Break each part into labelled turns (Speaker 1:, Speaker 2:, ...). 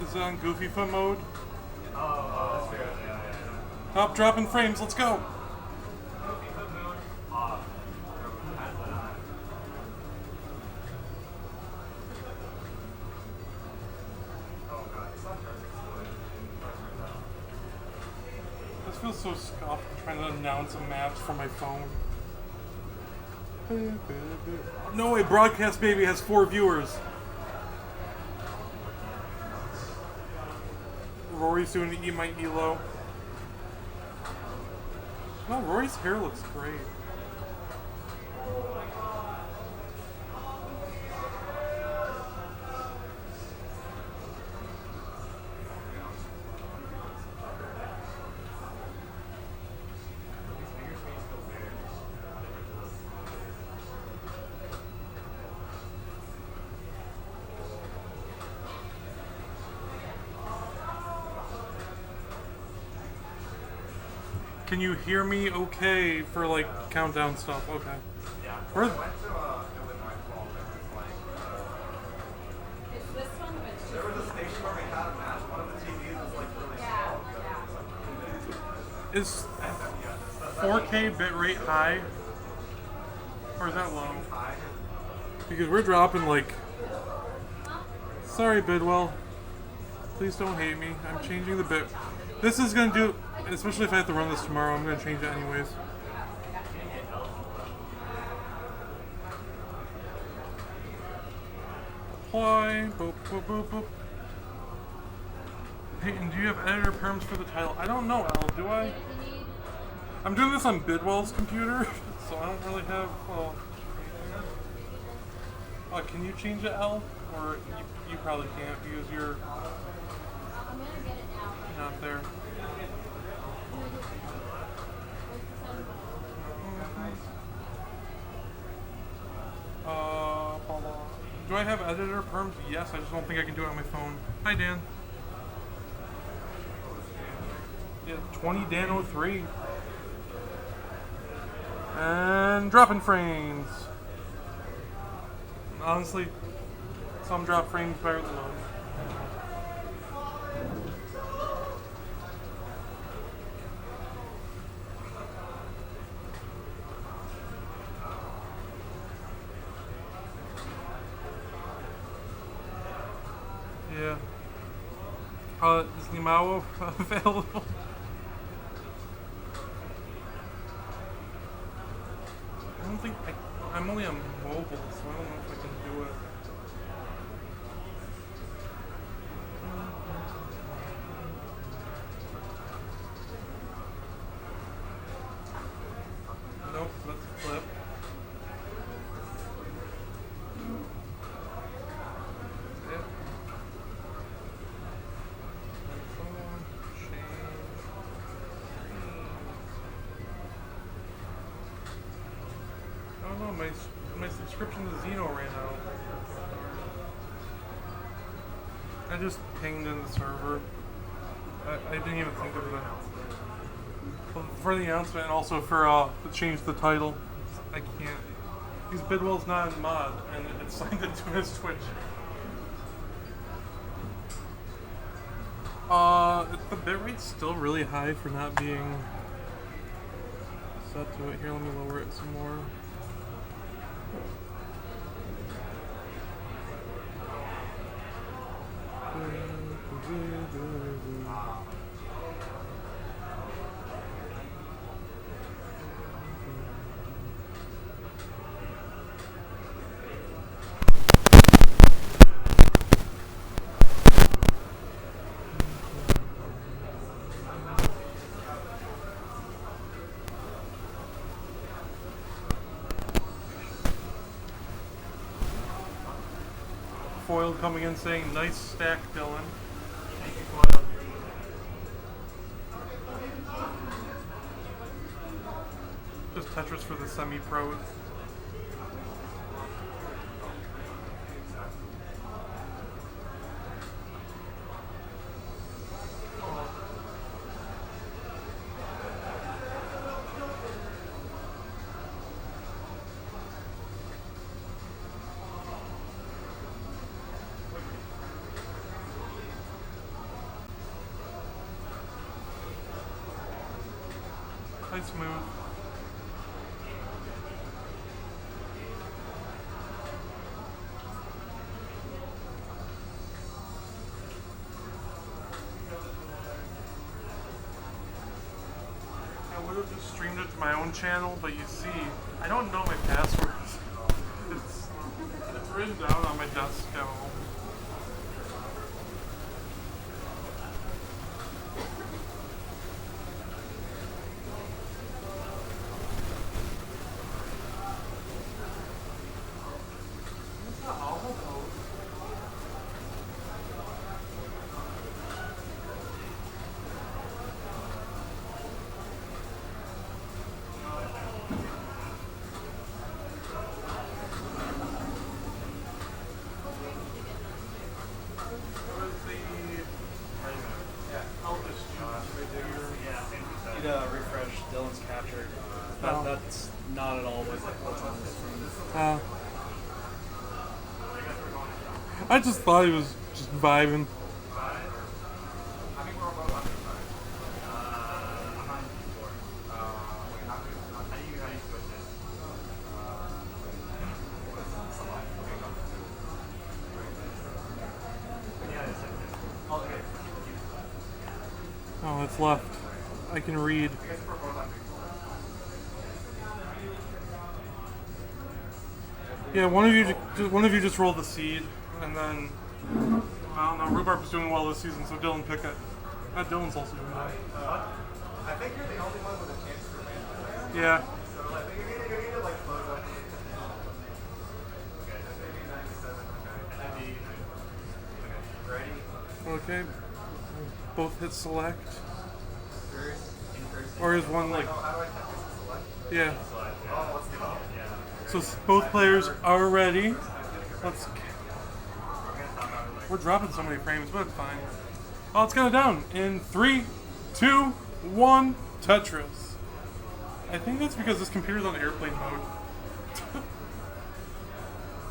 Speaker 1: Is it on Goofy Foot mode?
Speaker 2: Oh, that's fair. Yeah.
Speaker 1: Up, dropping frames, let's go!
Speaker 2: Goofy Foot mode off. Oh god, it's not
Speaker 1: This feels so scuffed trying to announce a match from my phone. No way, Broadcast Baby has 4 viewers. Rory's doing Eat My Elo. No, Rory's hair looks great. Can you hear me okay for like countdown stuff? Okay.
Speaker 2: Yeah.
Speaker 1: Where?
Speaker 2: I went to Illinois Fall.
Speaker 3: It's this one, but it's
Speaker 2: There was a station where we had a match. One of the TVs was like really small.
Speaker 1: Is 4K bitrate high? Or is that low? Because we're dropping like... Sorry, Bidwell. Please don't hate me. I'm changing the bit. This is gonna do... Especially if I have to run this tomorrow, I'm gonna change it anyways. Apply. Boop, boop, boop, boop. Hey, and do you have editor perms for the title? I don't know, Al. Do I? I'm doing this on Bidwell's computer, so I don't really have. Can you change it, Al? Or you probably can't because you're not there. Do I have editor perms? Yes, I just don't think I can do it on my phone. Hi, Dan. Yeah, 20 Dan 03. And dropping frames. Honestly, some drop frames better than others. Yeah. Is Limao available? I don't think I'm only on mobile, so I don't know if I can do it. Nope, that's a flip. My subscription to Xeno ran out. I just pinged in the server. I didn't even think of it. For the announcement and also for to change the title. I can't. Because Bidwell's not in mod and it's signed into his Twitch. The bitrate's still really high for not being set to it. Here, let me lower it some more. Foil coming in saying, nice stack, Dylan.
Speaker 2: Thank you, Foil.
Speaker 1: Just Tetris for the semi-pros. Nice move. I would have just streamed it to my own channel, but you see, I don't know my passwords. It's written down on my desk at home.
Speaker 4: Need to refresh Dylan's capture. That's not at all what's on his screen.
Speaker 1: I just thought he was just vibing.
Speaker 2: I think we're both on this side. I'm on keyboard. Wait, how do you switch it? Select. Okay, yeah, it's it. Okay.
Speaker 1: Oh, it's left. I can read.
Speaker 2: I guess we're both on keyboard.
Speaker 1: Yeah, one of you just rolled the seed, and then I don't know. Rhubarb's doing well this season, so Dylan pick it. Dylan's also doing well.
Speaker 2: I think you're the only one with a chance to win.
Speaker 1: Yeah.
Speaker 2: So like you need to like close up. Okay, that's maybe 97. Okay. Okay. Ready?
Speaker 1: Okay. Both hit select.
Speaker 2: Serious?
Speaker 1: Or is one like?
Speaker 2: Oh, how do I tap this to select?
Speaker 1: Yeah.
Speaker 2: Oh, let's do it.
Speaker 1: So both players are ready. Let's. We're dropping so many frames, but it's fine. Oh, it's gonna down in 3, 2, 1. Tetris. I think that's because this computer's on airplane mode.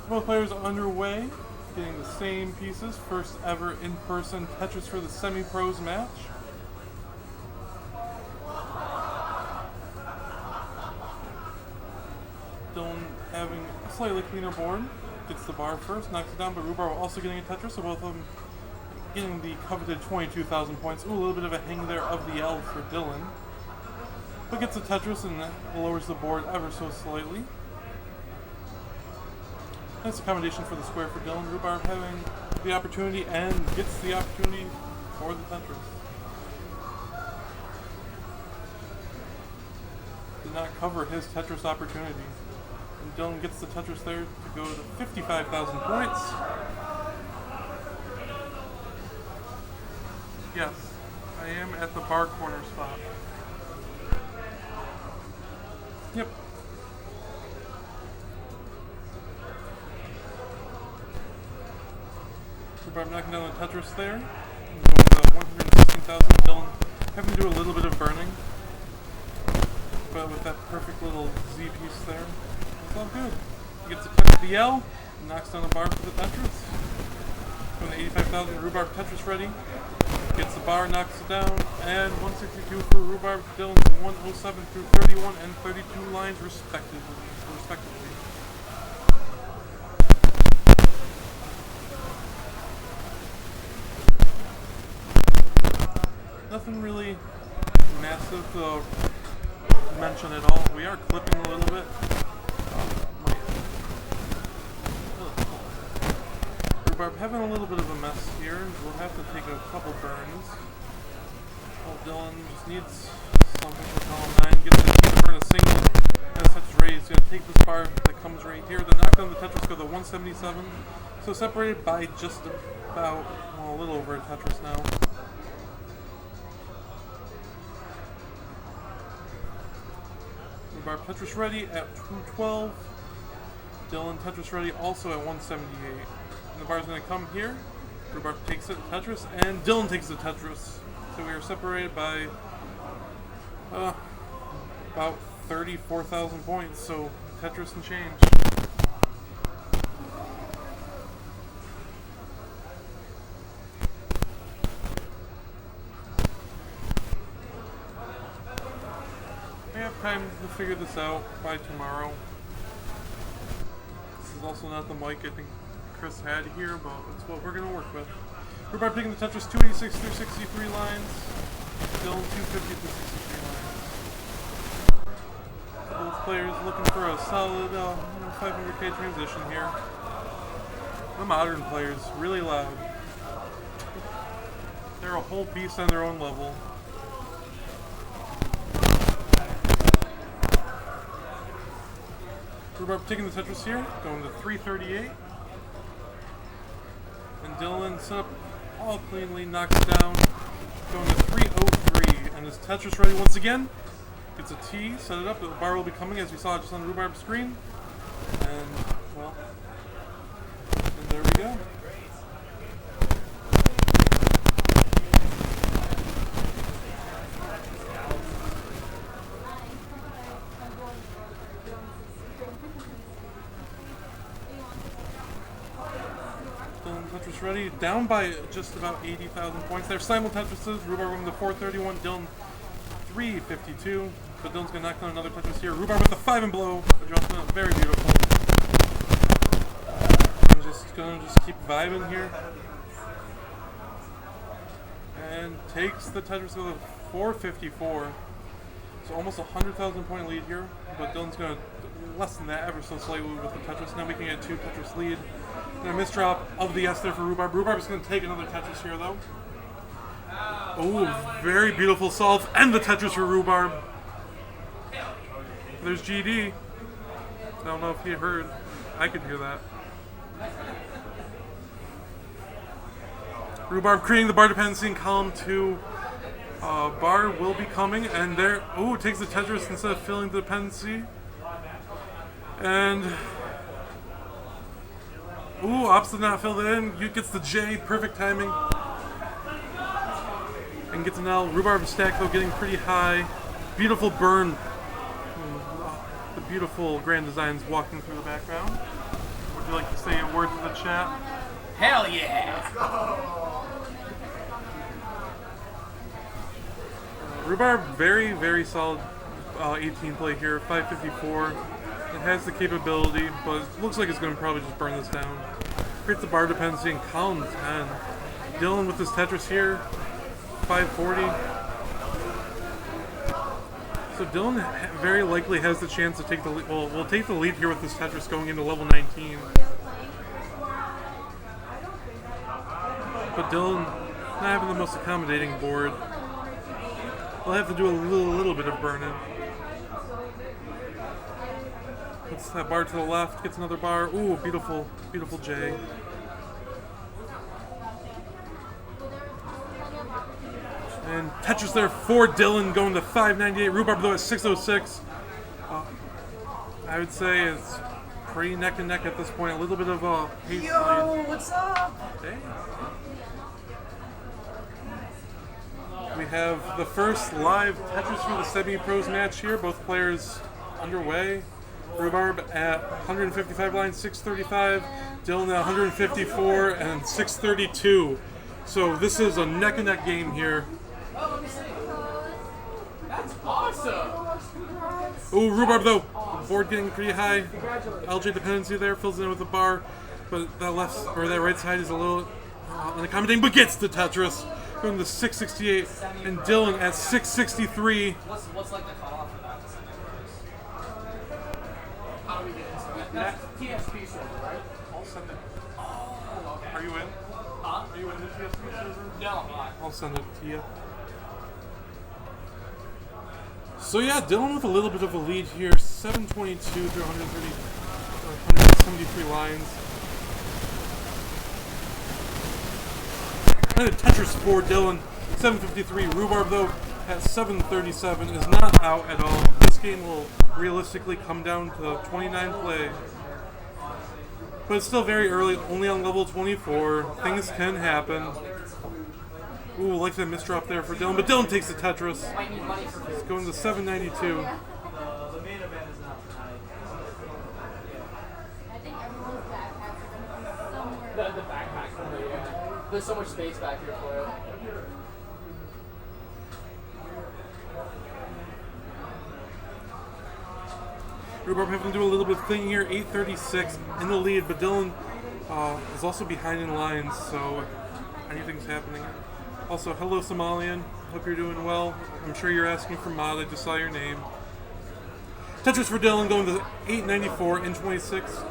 Speaker 1: Both players are underway, getting the same pieces. First ever in-person Tetris for the semi-pros match. Dylan having a slightly cleaner board. Gets the bar first, knocks it down, but rhubarb also getting a Tetris, so both of them getting the coveted 22,000 points. Ooh, a little bit of a hang there of the L for Dylan. But gets a Tetris and lowers the board ever so slightly. Nice accommodation for the square for Dylan. Rhubarb having the opportunity and gets the opportunity for the Tetris. Did not cover his Tetris opportunity. And Dylan gets the Tetris there to go to 55,000 points. Yes, I am at the bar corner spot. Yep. Rhubarb knocking down the Tetris there. Going to 116,000. Dylan having to do a little bit of burning. But with that perfect little Z piece there, it's all good. He gets a touch of the L, knocks down the bar for the Tetris. Going to 85,000, Rhubarb Tetris ready. Gets the bar, knocks it down, and 162 for Rhubarb. Dylan's 107 through 31 and 32 lines respectively. Nothing really massive to mention at all. We are clipping a little bit. Rhubarb having a little bit of a mess here. We'll have to take a couple burns. Well, Dylan just needs something for column 9. Gets the burn a single. And the Tetris raised. He's going to take this bar that comes right here. The knockdown of the Tetris go to 177. So separated by just about, well, a little over a Tetris now. Rhubarb Tetris ready at 212. Dylan Tetris ready also at 178. And the bar's going to come here. Rhubarb takes it, Tetris, and Dylan takes the Tetris. So we are separated by about 34,000 points. So Tetris and change. We have time to figure this out by tomorrow. This is also not the mic I think Chris had here, but it's what we're going to work with. Rhubarb taking the Tetris 286 through 63 lines. Dylan 250 through 63 lines. Both players looking for a solid 500k transition here. The modern players, really loud. They're a whole beast on their own level. Rhubarb taking the Tetris here, going to 338. And Dylan set up all cleanly, knocks it down, going to 303. And his Tetris ready once again. Gets a T, set it up, the bar will be coming as we saw just on the Rhubarb's screen. And, well, and there we go. Tetris ready, down by just about 80,000 points. They're simul Tetrises. Rhubarb going to 431, Dylan 352. But Dylan's going to knock down another Tetris here. Rhubarb with the 5 and below adjustment, very beautiful. I'm just going to keep vibing here. And takes the Tetris with a 454. So almost a 100,000 point lead here. But Dylan's going to less than that ever so slightly with the Tetris. Now we can get a 2 Tetris lead. And a misdrop of the S there for Rhubarb. Rhubarb is going to take another Tetris here, though. Oh, very beautiful solve. And the Tetris for Rhubarb. There's GD. I don't know if he heard. I could hear that. Rhubarb creating the bar dependency in column 2. Bar will be coming. And there. Oh, it takes the Tetris instead of filling the dependency. And. Ooh, Ops did not fill that in. You gets the J, perfect timing. And gets an L. Rhubarb stack though getting pretty high. Beautiful burn. The beautiful grand designs walking through the background. Would you like to say a word to the chat?
Speaker 2: Hell yeah!
Speaker 1: Rhubarb, very, very solid 18 play here, 554. It has the capability, but it looks like it's going to probably just burn this down. Creates the bar dependency in column 10. Dylan with this Tetris here, 540. So Dylan very likely has the chance to take the lead. Well, we'll take the lead here with this Tetris going into level 19. But Dylan not having the most accommodating board. We'll have to do a little bit of burning. Puts that bar to the left, gets another bar. Ooh, beautiful, beautiful J. And Tetris there for Dylan, going to 598. Rhubarb though at 606. I would say it's pretty neck and neck at this point. A little bit of a pace lead.
Speaker 2: Yo, what's up?
Speaker 1: Hey. We have the first live Tetris for the semi-pros match here. Both players underway. Rhubarb at 155 lines, 635. Dylan at 154 and 632. So this is a neck and neck game here.
Speaker 2: Oh, let me see. That's awesome.
Speaker 1: Ooh, Rhubarb though, board getting pretty high. LJ dependency there, fills it in with a bar, but that left or that right side is a little unaccommodating, but gets the Tetris. Going to 668 and Dylan at 663.
Speaker 2: What's like the cutoff for that? How do we get into it? That's TSP server, right?
Speaker 1: I'll send it.
Speaker 2: Oh, okay.
Speaker 1: Are you in?
Speaker 2: Huh?
Speaker 1: Are you in the TSP server?
Speaker 2: No, I'm not.
Speaker 1: I'll send it to you. So yeah, Dylan with a little bit of a lead here, 722 through 173 lines. And a Tetris for Dylan, 753. Rhubarb though at 737 is not out at all. This game will realistically come down to 29 play. But it's still very early, only on level 24. Things can happen. Ooh, like that misdrop there for Dylan, but Dylan takes the Tetris. He's going to 792.
Speaker 4: The main event is not tonight.
Speaker 3: I think everyone's backpacks are going to be somewhere.
Speaker 5: The backpack for me, yeah. There's so much space back here for it.
Speaker 1: Rhubarb having to do a little bit of thing here, 836 in the lead, but Dylan is also behind in lines, so anything's happening. Also, hello Somalian, hope you're doing well. I'm sure you're asking for mod, I just saw your name. Tetris for Dylan going to 894 in 26,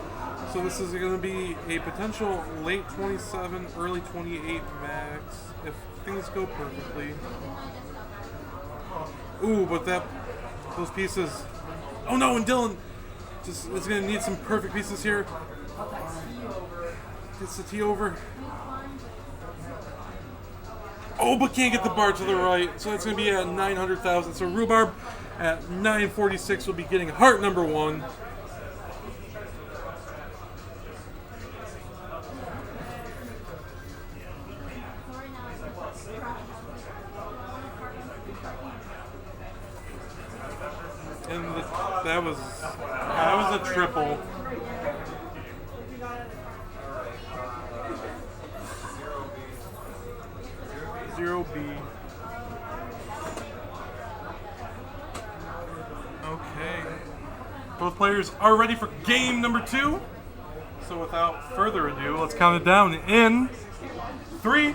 Speaker 1: so this is going to be a potential late 27, early 28 max, if things go perfectly. Ooh, but those pieces... Oh no, and Dylan is going to need some perfect pieces here. Gets the T over. Oh, but can't get the bar to the right. So it's going to be at 900,000. So Rhubarb at 946 will be getting heart number 1. And that was a triple. Zero B. Okay. Both players are ready for game number 2. So without further ado, let's count it down in 3,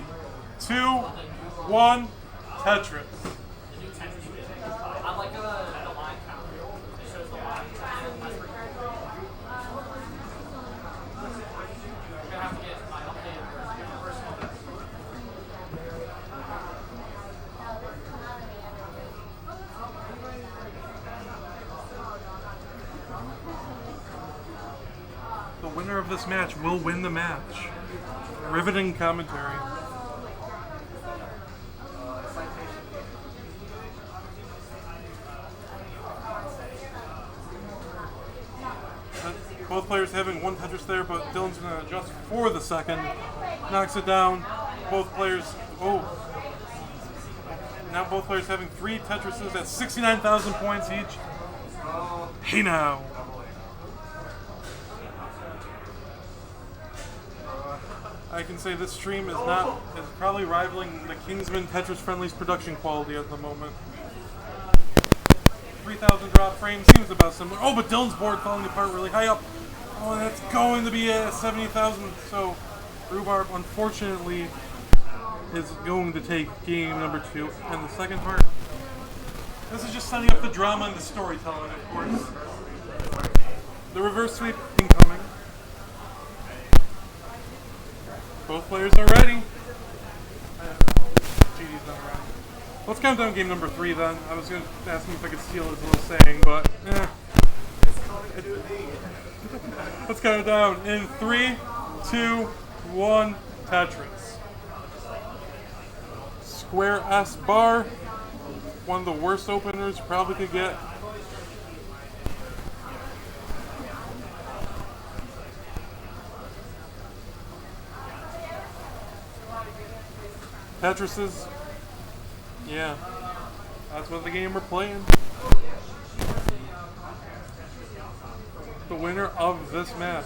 Speaker 1: 2, 1, Tetris.
Speaker 5: I like the line count. It shows the line. That's pretty cool. I'm gonna have to get my updated version of this.
Speaker 1: The winner of this match will win the match. Riveting commentary. Both players having one Tetris there, but Dylan's going to adjust for the second. Knocks it down. Both players... Oh. Now both players having 3 Tetrises at 69,000 points each. Hey now. I can say this stream is probably rivaling the Kingsman Tetris Friendly's production quality at the moment. 3,000 drop frames seems about similar. Oh, but Dylan's board falling apart really high up. Oh, that's going to be at 70,000. So Rhubarb, unfortunately, is going to take game number 2. And the second part, this is just setting up the drama and the storytelling, of course. The reverse sweep incoming. Both players are ready. GD's not ready. Let's count down game number 3 then. I was going to ask him if I could steal his little saying, but Let's count it down in 3, 2, 1, Tetris. Square S bar. One of the worst openers you probably could get. Tetrises. Yeah. That's what the game we're playing. The winner of this match.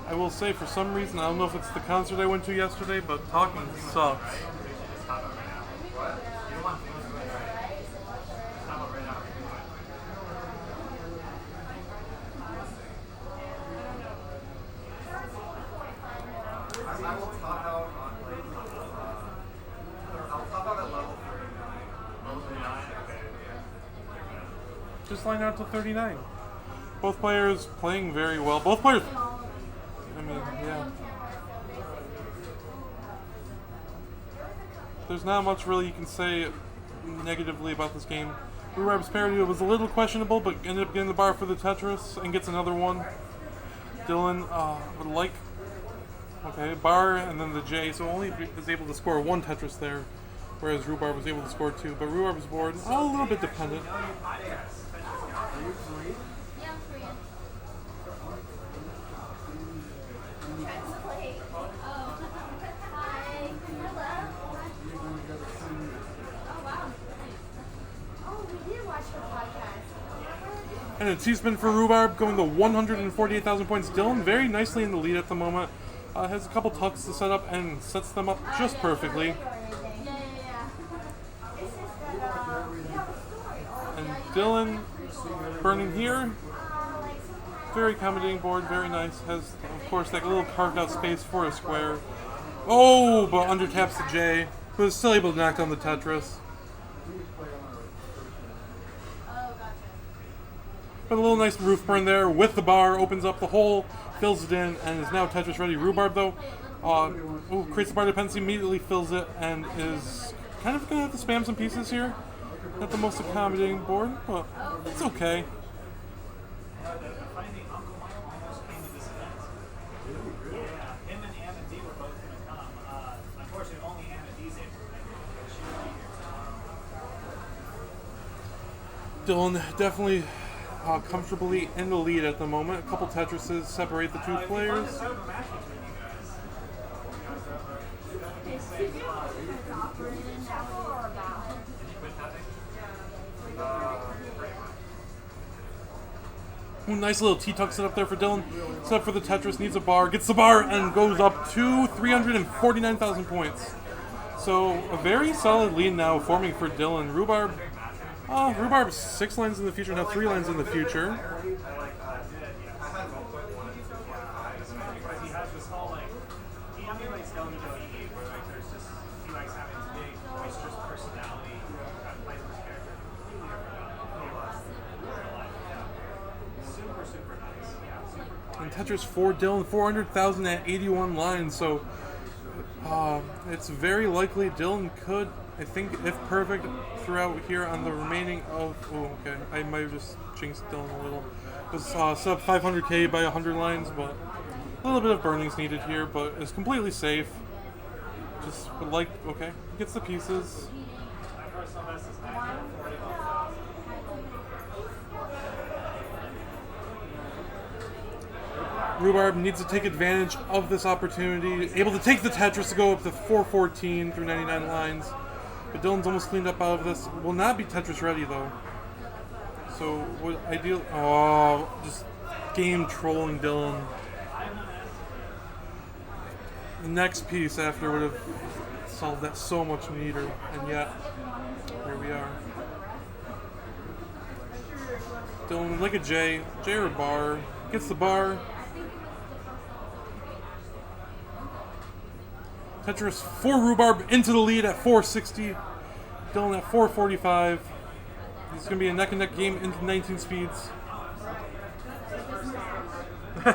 Speaker 1: I will say, for some reason, I don't know if it's the concert I went to yesterday, but talking sucks. Just line out to 39. Both players playing very well. Both players, I mean, yeah. There's not much really you can say negatively about this game. Rhubarb's parody was a little questionable, but ended up getting the bar for the Tetris and gets another one. Dylan would like, okay, bar and then the J, so only is able to score one Tetris there, whereas Rhubarb was able to score two. But Rhubarb's board, a little bit dependent.
Speaker 3: Yeah, I'm Korean. Translate. Oh. Hi. Hello. Oh, wow. Oh, we did watch the podcast.
Speaker 1: And a T-spin for Rhubarb, going to 148,000 points. Dylan very nicely in the lead at the moment. Has a couple tucks to set up and sets them up just perfectly.
Speaker 3: Yeah. It's just that, we have a story.
Speaker 1: And Dylan burning here. Very accommodating board, very nice. Has, of course, that little carved out space for a square. Oh, but undertaps the J, but is still able to knock down the Tetris. But a little nice roof burn there with the bar, opens up the hole, fills it in, and is now Tetris ready. Rhubarb, though, creates the bar dependency, immediately fills it, and is kind of going to have to spam some pieces here. Not the most accommodating board, but it's okay. Dylan definitely comfortably in the lead at the moment. A couple Tetrises separate the two players. Ooh, nice little T-tuck set up there for Dylan. Set up for the Tetris, needs a bar, gets the bar, and goes up to 349,000 points. So a very solid lead now forming for Dylan. Rhubarb. Rhubarb's 6 lines in the future, now 3 lines in the future. And Tetris for Dylan, 400,000 at 81 lines, so it's very likely Dylan could, I think, if perfect, throughout here on the remaining of... Oh, okay. I might have just jinxed Dylan a little. It was sub 500k by 100 lines, but a little bit of burning's needed here, but it's completely safe. Just would like... Okay. Gets the pieces. Rhubarb needs to take advantage of this opportunity. Able to take the Tetris to go up to 414 through 99 lines. But Dylan's almost cleaned up out of this. Will not be Tetris ready though. So what ideal? Oh, just game trolling Dylan. The next piece after would have solved that so much neater, and yet here we are. Dylan like a J or a bar, gets the bar. Tetris for Rhubarb into the lead at 460. Dylan at 445. It's going to be a neck and neck game into 19 speeds. No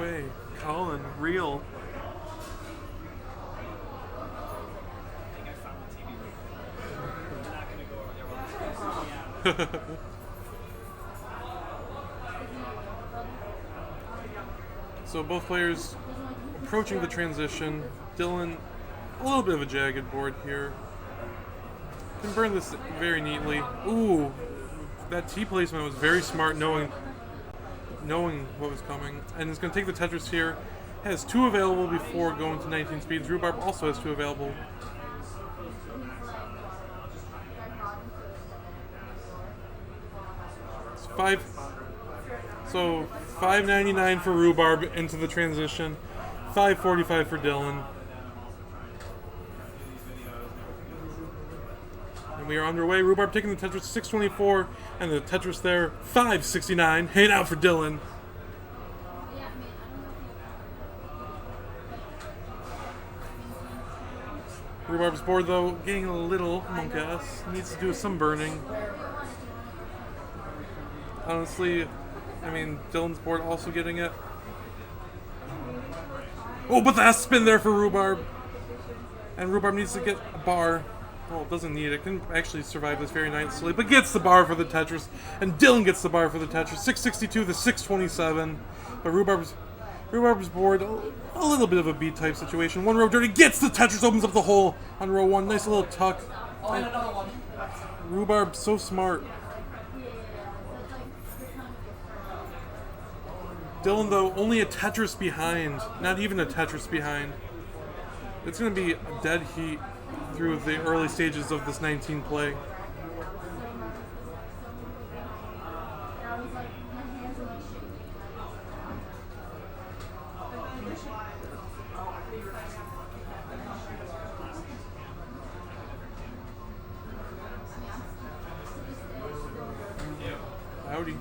Speaker 1: way. Colin, real. So both players approaching the transition. Dylan, a little bit of a jagged board here. Can burn this very neatly. Ooh, that T placement was very smart, knowing what was coming. And is going to take the Tetris here. Has 2 available before going to 19 speeds. Rhubarb also has 2 available. It's 5. So 599 for Rhubarb into the transition. 545 for Dylan. And we are underway. Rhubarb taking the Tetris 624 and the Tetris there 569. Hanging out for Dylan. Rhubarb's board though getting a little monk-ass. Needs to do some burning. Honestly, I mean, Dylan's board also getting it. Oh, but the S spin there for Rhubarb. And Rhubarb needs to get a bar. Well, it doesn't need it. Can actually survive this very nicely, but gets the bar for the Tetris, and Dylan gets the bar for the Tetris. 662 to 627. But Rhubarb's board, a little bit of a B-type situation. One row dirty, gets the Tetris, opens up the hole on row one. Nice little tuck. And Rhubarb, so smart. Dylan, though, only a Tetris behind. Not even a Tetris behind. It's going to be a dead heat through the early stages of this 19 play. Howdy.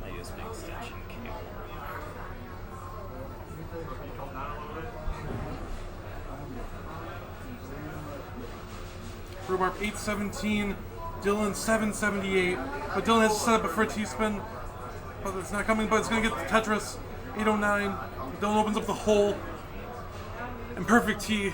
Speaker 6: I use my extension cable.
Speaker 1: Rhubarb 817, Dylan 778. But Dylan has to set up for a T-spin. But it's not coming, but it's going to get the Tetris. 809. Dylan opens up the hole. And perfect T.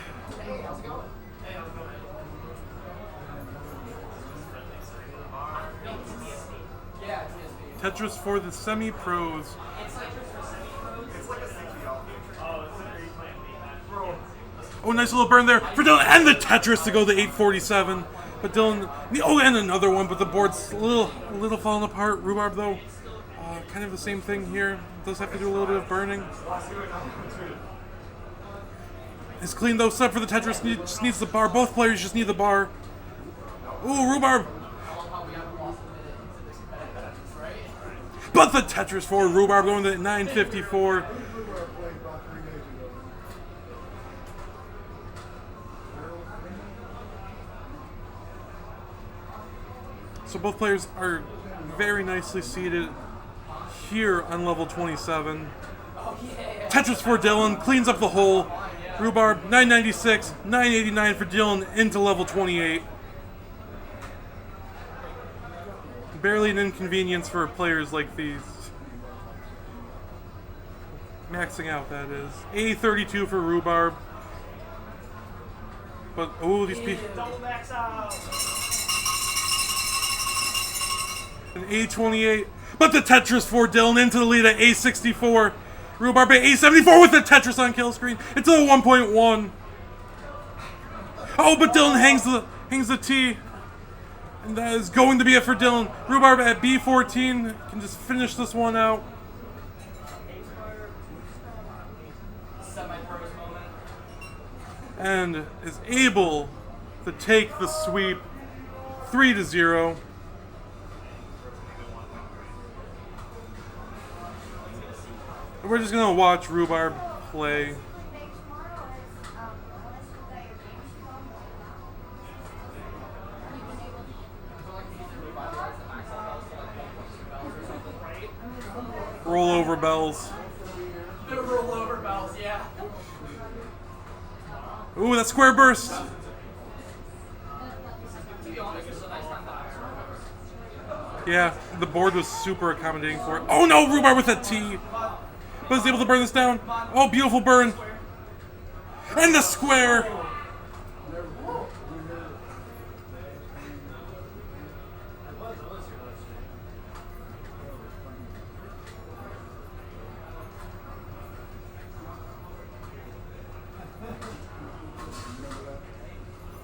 Speaker 1: Tetris for the semi-pros. Oh, nice little burn there for Dylan, and the Tetris to go to 847. But Dylan, oh, and another one, but the board's a little falling apart. Rhubarb, though, kind of the same thing here. Does have to do a little bit of burning. It's clean, though. Set for the Tetris, just needs the bar. Both players just need the bar. Ooh, Rhubarb. But the Tetris for Rhubarb going to 954. So both players are very nicely seated here on level 27. Tetris for Dylan, cleans up the hole. Rhubarb, 996, 989 for Dylan into level 28. Barely an inconvenience for players like these. Maxing out, that is. A32 for Rhubarb. But, oh, these people.
Speaker 5: Double max out.
Speaker 1: An A28. But the Tetris for Dylan into the lead at A64. Rhubarb at A74 with the Tetris on kill screen. Into the 1.1. Oh, but Dylan hangs the T. And that is going to be it for Dylan. Rhubarb at B14 can just finish this one out. And is able to take the sweep 3-0. We're just gonna watch Rhubarb play. Rollover bells.
Speaker 5: The rollover bells, yeah.
Speaker 1: Ooh, that square burst. Yeah, the board was super accommodating for it. Oh no, Rhubarb with that T. But is able to burn this down. Oh, beautiful burn. And the square.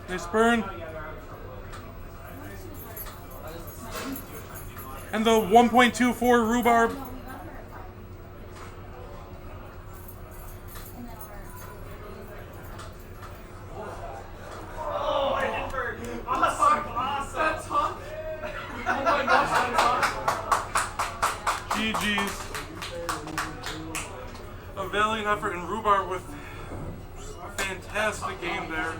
Speaker 1: Nice burn. And the 1.2 for Rhubarb. GG's. A valiant effort, and Rhubarb with a fantastic game there.